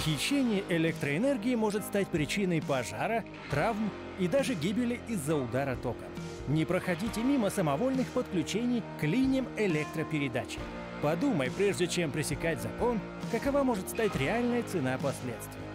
Хищение электроэнергии может стать причиной пожара, травм и даже гибели из-за удара тока. Не проходите мимо самовольных подключений к линиям электропередачи. Подумай, прежде чем пресекать закон, какова может стать реальная цена последствий.